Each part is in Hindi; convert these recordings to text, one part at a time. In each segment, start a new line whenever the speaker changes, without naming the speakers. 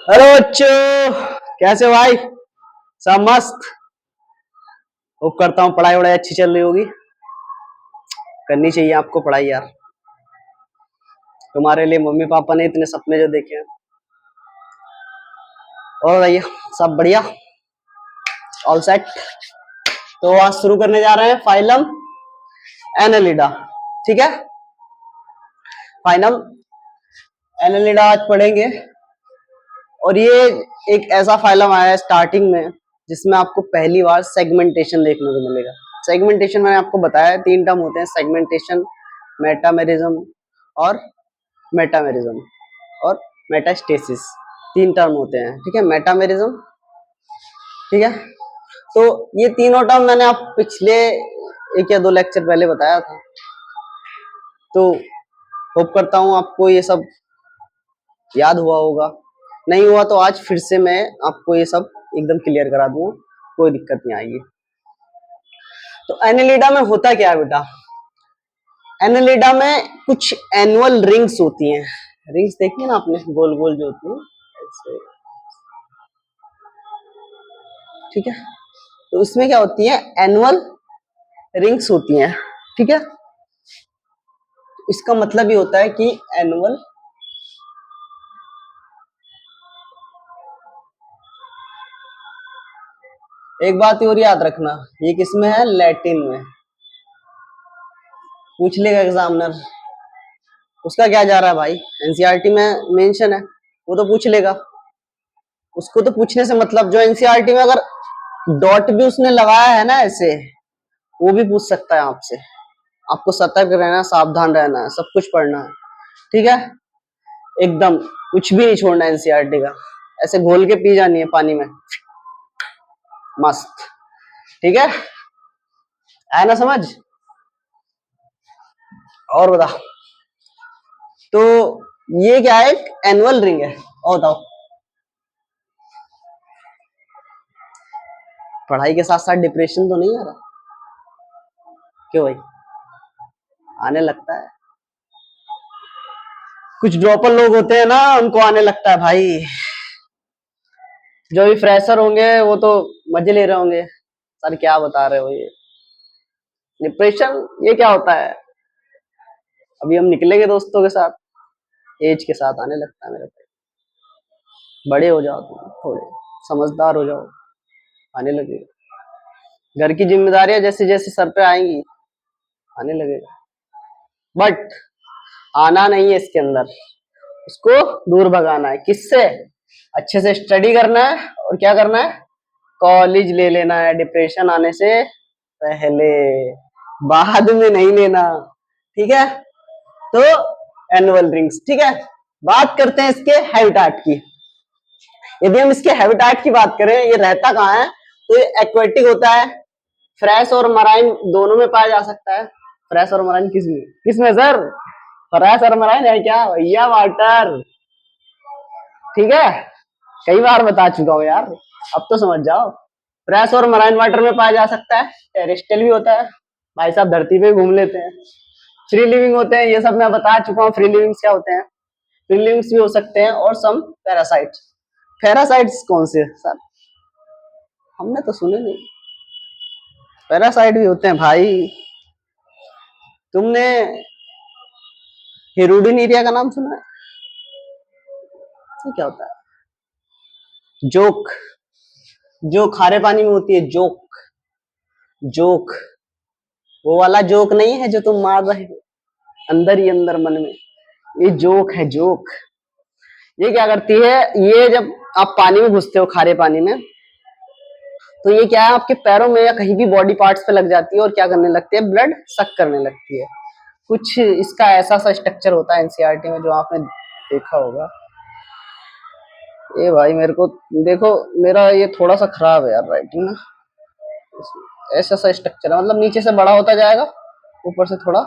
हेलो बच्चों, कैसे हो भाई? सब मस्त। होप करता हूँ पढ़ाई वढ़ाई अच्छी चल रही होगी। करनी चाहिए आपको पढ़ाई यार। तुम्हारे लिए मम्मी पापा ने इतने सपने जो देखे हैं। और भैया सब बढ़िया, ऑल सेट। तो आज शुरू करने जा रहे हैं फाइलम एनालिडा। ठीक है, फाइलम एनालिडा आज पढ़ेंगे। और ये एक ऐसा फाइलम आया है स्टार्टिंग में जिसमें आपको पहली बार सेगमेंटेशन देखने को मिलेगा। सेगमेंटेशन मैंने आपको बताया है, 3 टर्म होते हैं: सेगमेंटेशन, मेटामेरिज्म और मेटामेरिज्म और मेटास्टेसिस। 3 टर्म होते हैं, ठीक है। मेटामेरिज्म, ठीक है। तो ये तीनों टर्म मैंने आप पिछले 1 या 2 लेक्चर पहले बताया था। तो होप करता हूँ आपको ये सब याद हुआ होगा। नहीं हुआ तो आज फिर से मैं आपको ये सब एकदम क्लियर करा दूंगा, कोई दिक्कत नहीं आएगी। तो एनालिडा में होता क्या है बेटा? एनालिडा में कुछ एनुअल रिंग्स होती हैं। रिंग्स देखी है ना आपने, गोल गोल जो होती है ऐसे, ठीक है। तो इसमें क्या होती है? एनुअल रिंग्स होती हैं, ठीक है। इसका मतलब ये होता है कि एनुअल एक बात और याद रखना, ये किसमें है? लैटिन में। पूछ लेगा एग्जामिनर, उसका क्या जा रहा है भाई? एनसीईआरटी में मेंशन है, वो तो पूछ लेगा। उसको तो पूछने से मतलब, जो एनसीईआरटी में अगर डॉट भी उसने लगाया है ना ऐसे, वो भी पूछ सकता है आपसे। आपको सतर्क रहना, सावधान रहना है, सब कुछ पढ़ना है, ठीक है। एकदम कुछ भी नहीं छोड़ना एनसीईआरटी का, ऐसे घोल के पी जानी है पानी में, मस्त, ठीक है। आया ना समझ? और बता। तो ये क्या है? एक एनुअल रिंग है। और बताओ, पढ़ाई के साथ साथ डिप्रेशन तो नहीं आ रहा? क्यों भाई? आने लगता है। कुछ ड्रॉपर लोग होते हैं ना, उनको आने लगता है भाई। जो भी फ्रेशर होंगे वो तो मजे ले रहे होंगे, सर क्या बता रहे हो ये डिप्रेशन, ये क्या होता है? अभी हम निकलेंगे दोस्तों के साथ, एज के साथ आने लगता है मेरे पे। बड़े हो जाओ तुम, थोड़े समझदार हो जाओ, आने लगेगा। घर की जिम्मेदारियां जैसे जैसे सर पे आएंगी, आने लगेगा। बट आना नहीं है इसके अंदर, उसको दूर भगाना है। किससे? अच्छे से स्टडी करना है और क्या करना है? कॉलेज ले लेना है डिप्रेशन आने से पहले, बाद में नहीं लेना, ठीक है। तो एनुअल रिंग्स, ठीक है। बात करते हैं इसके हैबिटेट की। यदि हम इसके हैबिटेट की बात करें, ये रहता कहाँ है? तो ये एक्वेटिक होता है, फ्रेश और मराइन दोनों में पाया जा सकता है। फ्रेश और मराइन किसमें किसमें सर? फ्रेश और मराइन है क्या भैया? वाटर, ठीक है। कई बार बता चुका हूं यार, अब तो समझ जाओ। फ्रेश और मराइन वाटर में पाया जा सकता है। टेरेस्ट्रियल भी होता है, भाई साहब धरती पे घूम लेते हैं। फ्री लिविंग होते हैं, ये सब मैं बता चुका हूँ। फ्री लिविंग्स क्या होते हैं? फ्री लिविंग्स भी हो सकते हैं, और सम पैरासाइट्स। पैरासाइट्स कौन से सर? हमने तो सुने नहीं। पैरासाइट भी होते हैं भाई। तुमने हिरुडिन एरिया का नाम सुना है? ये क्या होता है? जोक, जो खारे पानी में होती है, जोक। जोक, वो वाला जोक नहीं है जो तुम मार रहे हो अंदर ही अंदर मन में, ये जोक है, जोक। ये क्या करती है? ये जब आप पानी में घुसते हो, खारे पानी में, तो ये क्या है, आपके पैरों में या कहीं भी बॉडी पार्ट्स पे लग जाती है और क्या करने लगती है? ब्लड सक करने लगती है। कुछ इसका ऐसा सा स्ट्रक्चर होता है एनसीईआरटी में, जो आपने देखा होगा। ये भाई मेरे को देखो, मेरा ये थोड़ा सा खराब है यार राइटिंग ना। ऐसा सा स्ट्रक्चर है, मतलब नीचे से बड़ा होता जाएगा, ऊपर से थोड़ा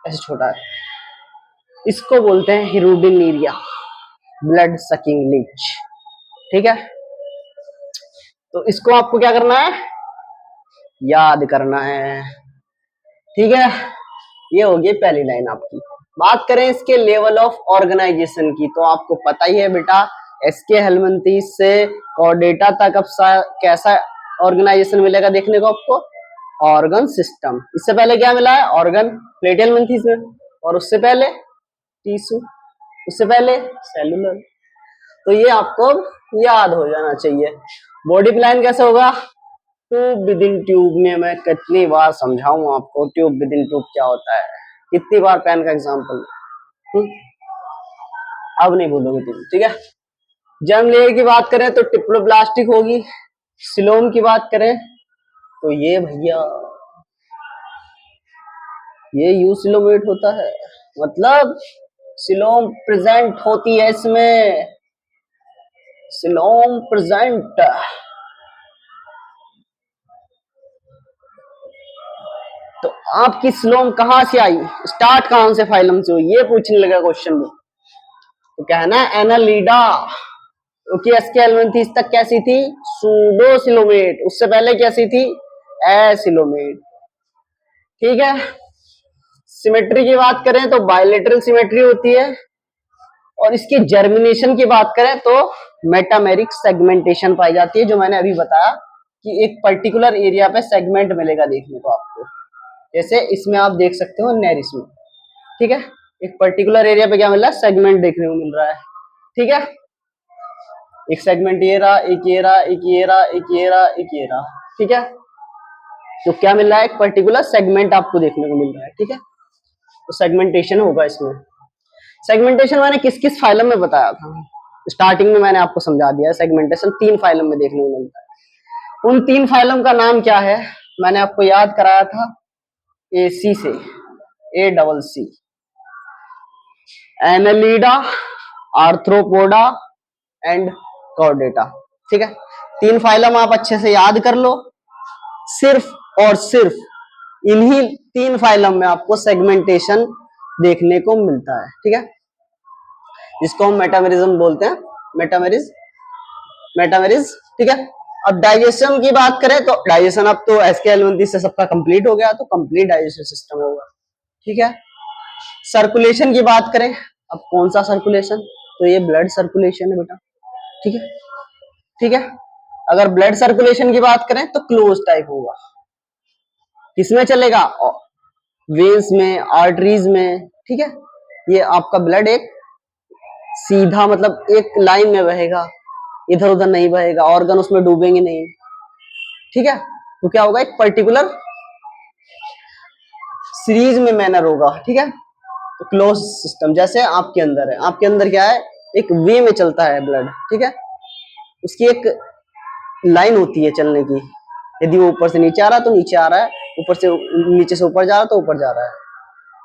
ऐसे छोटा है। इसको बोलते हैं हिरुडिनेरिया, ब्लड सकिंग लीच, ठीक है। तो इसको आपको क्या करना है? याद करना है, ठीक है। ये होगी पहली लाइन आपकी। बात करें इसके लेवल ऑफ ऑर्गेनाइजेशन की, तो आपको पता ही है बेटा, एसके हेलमिंथेस से कॉर्डेटा तक अब कैसा ऑर्गेनाइजेशन मिलेगा देखने को आपको, ऑर्गन सिस्टम। इससे पहले क्या मिला है, ऑर्गन प्लेटियल हेलमिंथेस में, और उससे पहले टिश्यू, उससे पहले सेलुलर। तो ये आपको याद हो जाना चाहिए। बॉडी प्लान कैसे होगा, ट्यूब विद इन ट्यूब में मैं कितनी बार समझाऊं आपको ट्यूब विद इन ट्यूब क्या होता है, कितनी बार पेन का एग्जांपल, अब नहीं भूलोगे तुम, ठीक है। जर्म लेयर की बात करें तो टिप्लोप्लास्टिक होगी। सिलोम की बात करें तो ये भैया ये यूसिलोमेट होता है, मतलब सिलोम प्रेजेंट होती है इसमें, सिलोम प्रेजेंट। तो आपकी सिलोम कहां से आई, स्टार्ट कहां से फाइलम से हुई, ये पूछने लगा क्वेश्चन में। तो कहना है एनालिडा, क्योंकि एसके हेलमिंथेस तक कैसी थी, सूडोसिलोमेट, उससे पहले कैसी थी, एसिलोमेट, ठीक है। सिमेट्री की बात करें तो बायलेटरल सिमेट्री होती है, और इसकी जर्मिनेशन की बात करें तो मेटामेरिक सेगमेंटेशन पाई जाती है, जो मैंने अभी बताया कि एक पर्टिकुलर एरिया पे सेगमेंट मिलेगा देखने को आपको, जैसे इसमें आप देख सकते हो नेरिस में, ठीक है। एक पर्टिकुलर एरिया पे क्या मिल रहा है, सेगमेंट देखने को मिल रहा है, ठीक है। एक सेगमेंट ये रहा, एक ये रहा, एक ये रहा, एक ये रहा, एक ये रहा, ठीक है। तो क्या मिल रहा है, एक पर्टिकुलर सेगमेंट आपको देखने को मिल रहा है, ठीक है। तो सेगमेंटेशन होगा इसमें। सेगमेंटेशन मैंने किस किस फाइलम में बताया था, स्टार्टिंग में मैंने आपको समझा दिया है। सेगमेंटेशन 3 फाइलम में देखने को मिलता है। उन 3 फाइलम का नाम क्या है, मैंने आपको याद कराया था AC से, ACC, Annelida, arthropoda and Chordata, ठीक है। 3 फाइलम आप अच्छे से याद कर लो। सिर्फ और सिर्फ इन्हीं 3 फाइलम में आपको सेगमेंटेशन देखने को मिलता है, ठीक है, जिसको हम मेटामेरिज्म बोलते हैं, मेटामेरिज, ठीक है। अब डाइजेशन की बात करें तो डाइजेशन अब तो एसके हेलमिंथेस से सबका कंप्लीट हो गया, तो कंप्लीट डाइजेशन सिस्टम होगा, ठीक है। सर्कुलेशन की बात करें, अब कौन सा सर्कुलेशन, तो ये ब्लड सर्कुलेशन है बेटा, ठीक है, ठीक है। अगर ब्लड सर्कुलेशन की बात करें तो क्लोज टाइप होगा, किसमें चलेगा, वेन्स में, आर्टरीज में, ठीक है। ये आपका ब्लड एक सीधा मतलब एक लाइन में बहेगा, इधर उधर नहीं बहेगा, ऑर्गन उसमें डूबेंगे नहीं, ठीक है। तो क्या होगा, एक पर्टिकुलर सीरीज में मैनर होगा, ठीक है। तो क्लोज सिस्टम जैसे आपके अंदर है, आपके अंदर क्या है, एक वे में चलता है ब्लड, ठीक है, उसकी एक लाइन होती है चलने की, यदि वो ऊपर से नीचे आ रहा है तो नीचे आ रहा है, ऊपर से नीचे से ऊपर जा रहा है तो ऊपर जा रहा है,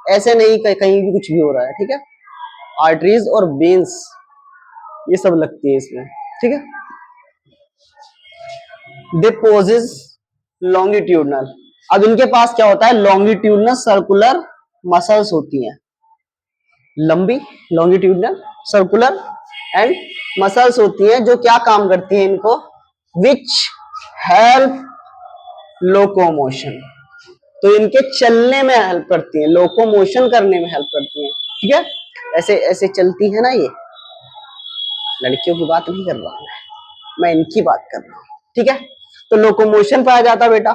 ऐसे नहीं कहीं भी कुछ भी हो रहा है, ठीक है। आर्टरीज और वेन्स ये सब लगती है इसमें, ठीक है। दे पोजेस लॉन्गिट्यूडनल, अब इनके पास क्या होता है, लॉन्गिट्यूडनल सर्कुलर मसल्स होती हैं, लंबी लॉन्गिट्यूडनल सर्कुलर एंड मसल्स होती हैं, जो क्या काम करती हैं इनको, विच हेल्प लोकोमोशन, तो इनके चलने में हेल्प करती हैं, लोकोमोशन करने में हेल्प करती हैं, ठीक है। ऐसे ऐसे चलती है ना, ये लड़कियों की बात नहीं कर रहा हूं मैं इनकी बात कर रहा हूं, ठीक है। तो लोकोमोशन पाया जाता बेटा।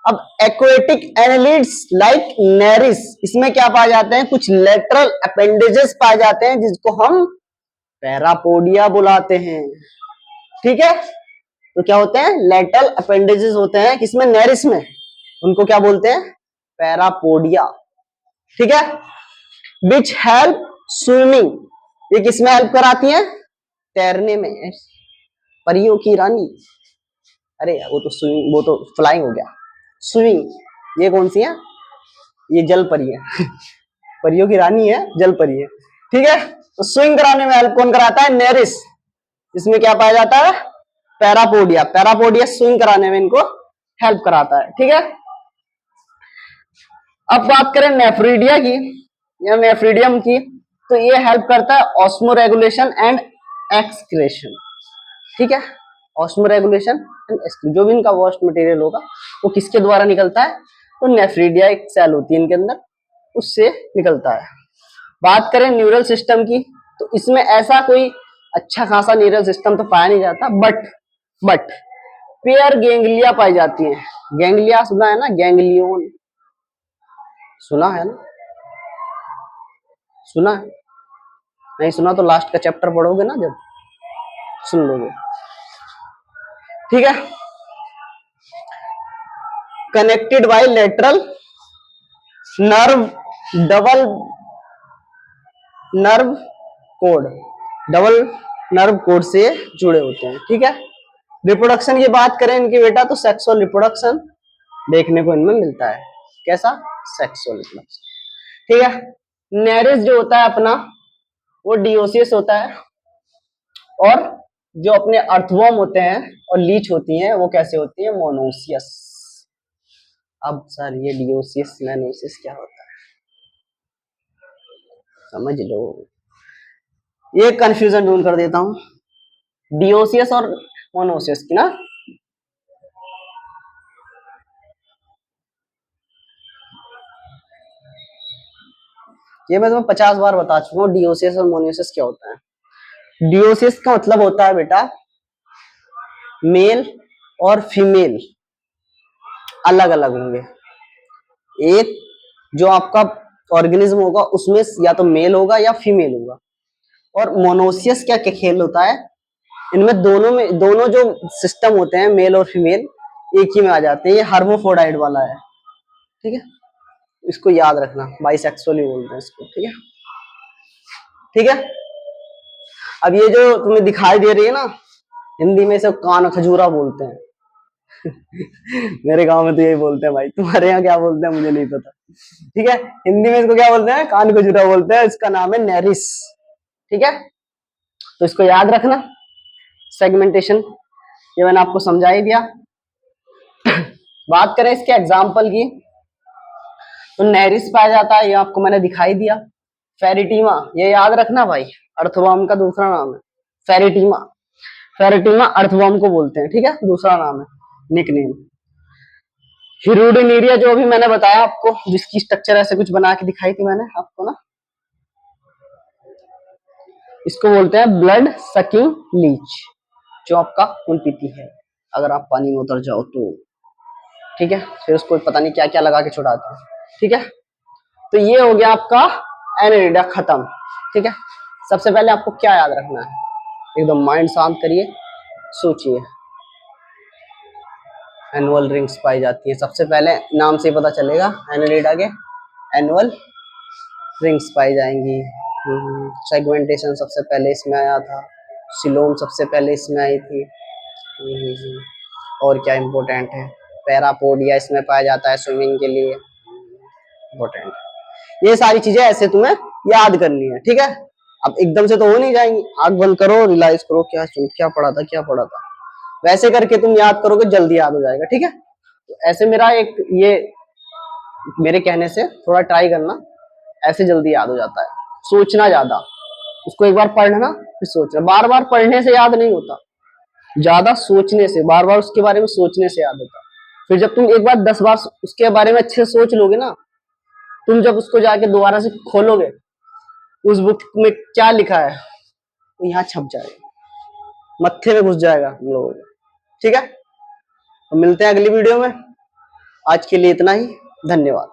अब एक्वेटिक एनालिड्स लाइक नेरिस, इसमें क्या पाए जाते हैं, कुछ लेटरल अपेंडेजेस पाए जाते हैं, जिसको हम पैरापोडिया बुलाते हैं, ठीक है। तो क्या होते हैं, लेटरल अपेंडेजेस होते हैं किसमें, नेरिस में, उनको क्या बोलते हैं, पैरापोडिया, ठीक है। विच हेल्प स्विमिंग, ये किसमें हेल्प कराती हैं, तैरने में, परियों की रानी, अरे वो तो स्विमिंग, वो तो फ्लाइंग हो गया, स्विमिंग ये कौन सी है, ये जल परी है परियों की रानी है, जल परी है, ठीक है। तो स्विंग कराने में हेल्प कौन कराता है, नेरिस, इसमें क्या पाया जाता है, पैरापोडिया, पैरापोडिया स्विंग कराने में इनको हेल्प कराता है, ठीक है। अब बात करें नेफ्रीडिया की या नेफ्रीडियम की, तो ये हेल्प करता है ऑस्मो रेगुलेशन एंड एक्सक्रेशन, ठीक है। ऑस्मो रेगुलेशन एंड एक्सक्रेशन, जो भी इनका वेस्ट मटेरियल होगा वो किसके द्वारा निकलता है, तो नेफ्रीडिया एक सेल होती है इनके अंदर, उससे निकलता है। बात करें न्यूरल सिस्टम की, तो इसमें ऐसा कोई अच्छा खासा न्यूरल सिस्टम तो पाया नहीं जाता, बट पेयर गैंग्लिया पाई जाती हैं। गैंग्लिया सुना है ना, गैंग्लियन सुना है ना, सुना है? नहीं सुना तो लास्ट का चैप्टर पढ़ोगे ना जब, सुन लोगे। ठीक है, connected by lateral nerve, double nerve code, double nerve code से जुड़े होते हैं। ठीक है, रिप्रोडक्शन की बात करें इनकी बेटा, तो सेक्सुअल रिप्रोडक्शन देखने को इनमें मिलता है। कैसा? Sexual reproduction. ठीक है, नेरिस जो होता है अपना, वो डिओसियस होता है, और जो अपने अर्थवॉर्म होते हैं और लीच होती हैं, वो कैसे होती है? मोनोसियस। अब सर ये डिओसियस मोनोसियस क्या होता है, समझ लो। ये कंफ्यूजन दूर कर देता हूं डिओसियस और मोनोसियस की ना। ये मैं तुम्हें 50 बार बता चुका हूँ डिओसियस और मोनोसियस क्या होता है। डिओसियस का मतलब होता है बेटा, मेल और फीमेल अलग अलग होंगे। एक जो आपका ऑर्गेनिज्म होगा उसमें या तो मेल होगा या फीमेल होगा। और मोनोसियस क्या क्या खेल होता है, इनमें दोनों जो सिस्टम होते हैं मेल और फीमेल एक ही में आ जाते हैं। ये हर्मोफोडाइड वाला है। ठीक है, इसको याद रखना, बाइसेक्सुअल ही बोलते हैं इसको। ठीक है, ठीक है। अब ये जो तुम्हें दिखाई दे रही है ना, हिंदी में इसे कान खजूरा बोलते हैं। मेरे गांव में तो यही बोलते हैं भाई, तुम्हारे यहाँ क्या बोलते हैं मुझे नहीं पता। ठीक है, हिंदी में इसको क्या बोलते हैं? कान खजूरा बोलते हैं। इसका नाम है नेरिस। ठीक है, तो इसको याद रखना। सेगमेंटेशन ये मैंने आपको समझा ही दिया। बात करें इसके एग्जाम्पल की, तो नेरिस पाया जाता है, ये आपको मैंने दिखाई दिया। फेरिटीमा ये याद रखना भाई, अर्थवर्म का दूसरा नाम है फेरिटीमा। फेरिटीमा अर्थवर्म को बोलते हैं। ठीक है, दूसरा नाम है, निकनेम। हिरुडिनेरिया जो अभी मैंने बताया आपको, जिसकी स्ट्रक्चर ऐसे कुछ बना के दिखाई थी मैंने आपको ना, इसको बोलते हैं ब्लड सकिंग लीच, जो आपका खून पीती है अगर आप पानी में उतर जाओ तो। ठीक है, फिर उसको पता नहीं क्या क्या लगा के छुड़ाते हैं। ठीक है, तो ये हो गया आपका एनेरिडा खत्म। ठीक है, सबसे पहले आपको क्या याद रखना है, एकदम माइंड शांत करिए, सोचिए। एनुअल रिंग्स पाई जाती है, सबसे पहले नाम से पता चलेगा एनेरिडा के एनुअल रिंग्स पाई जाएंगी। सेगमेंटेशन सबसे पहले इसमें आया था, सिलोम सबसे पहले इसमें आई थी। और क्या इम्पोर्टेंट है, पैरापोडिया इसमें पाया जाता है स्विमिंग के लिए, इम्पोर्टेंट। ये सारी चीजें ऐसे तुम्हें याद करनी है। ठीक है, अब एकदम से तो हो नहीं जाएंगी, आंख बंद करो, रियलाइज करो क्या क्या पढ़ा था, क्या पढ़ा था, वैसे करके तुम याद करोगे, जल्दी याद हो जाएगा। ठीक है, तो ऐसे मेरा एक ये मेरे कहने से थोड़ा ट्राई करना, ऐसे जल्दी याद हो जाता है। सोचना ज्यादा, उसको एक बार पढ़ना फिर सोचना, बार बार पढ़ने से याद नहीं होता, ज्यादा सोचने से, बार बार उसके बारे में सोचने से याद होता। फिर जब तुम एक बार 10 बार उसके बारे में अच्छे से सोच लोगे ना, तुम जब उसको जाके दोबारा से खोलोगे, उस बुक में क्या लिखा है तो यहाँ छप जाएगा, मत्थे में घुस जाएगा हम लोगों को। ठीक है, तो मिलते हैं अगली वीडियो में। आज के लिए इतना ही, धन्यवाद।